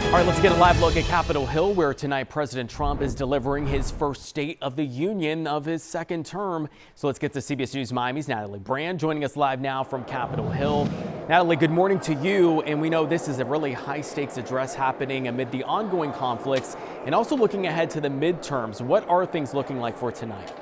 All right, let's get a live look at Capitol Hill, where tonight President Trump is delivering his first State of the Union of his second term. So let's get to CBS News Miami's Natalie Brand joining us live now from Capitol Hill. Natalie, good morning to you. And we know this is a really high stakes address happening amid the ongoing conflicts and also looking ahead to the midterms. What are things looking like for tonight?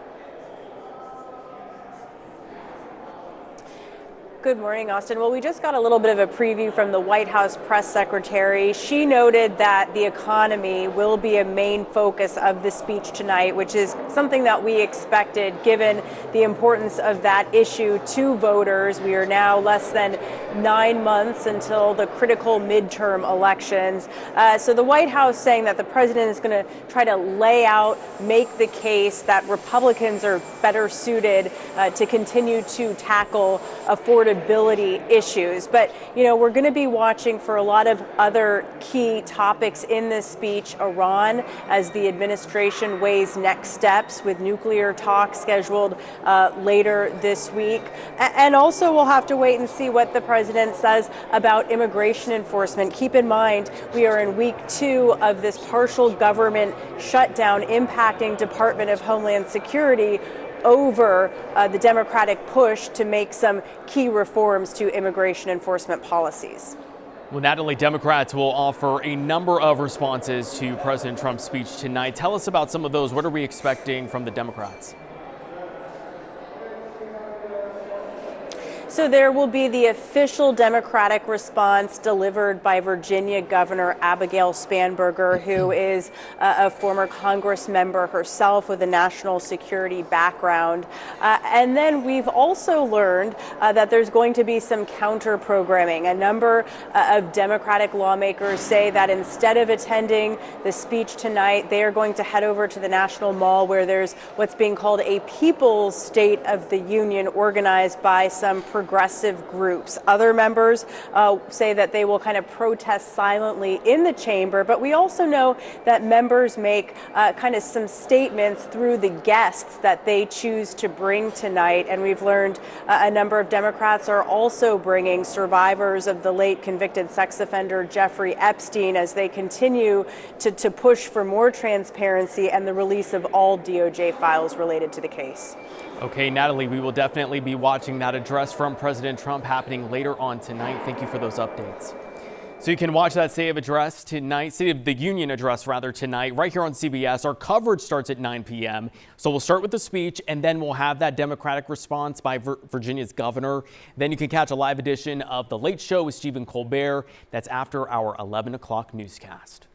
Good morning, Austin. Well, we just got a little bit of a preview from the White House press secretary. She noted that the economy will be a main focus of the speech tonight, which is something that we expected given the importance of that issue to voters. We are now less than 9 months until the critical midterm elections. So the White House saying that the president is going to try to lay out, make the case that Republicans are better suited to continue to tackle affordability issues. But, you know, we're going to be watching for a lot of other key topics in this speech. Iran, as the administration weighs next steps with nuclear talks scheduled later this week. And also we'll have to wait and see what the president says about immigration enforcement. Keep in mind, we are in week 2 of this partial government shutdown impacting Department of Homeland Security over the Democratic push to make some key reforms to immigration enforcement policies. Well, Natalie, Democrats will offer a number of responses to President Trump's speech tonight. Tell us about some of those. What are we expecting from the Democrats? So there will be the official Democratic response delivered by Virginia Governor Abigail Spanberger, who is a former Congress member herself with a national security background. And then we've also learned that there's going to be some counter programming. A number of Democratic lawmakers say that instead of attending the speech tonight, they are going to head over to the National Mall, where there's what's being called a People's State of the Union organized by some progressive groups. Other members say that they will kind of protest silently in the chamber, but we also know that members make kind of some statements through the guests that they choose to bring tonight. And we've learned a number of Democrats are also bringing survivors of the late convicted sex offender Jeffrey Epstein as they continue to push for more transparency and the release of all DOJ files related to the case. Okay, Natalie, we will definitely be watching that address from President Trump happening later on tonight. Thank you for those updates. So you can watch that State of the Union address rather tonight, right here on CBS. Our coverage starts at 9 p.m. So we'll start with the speech, and then we'll have that Democratic response by Virginia's governor. Then you can catch a live edition of The Late Show with Stephen Colbert. That's after our 11 o'clock newscast.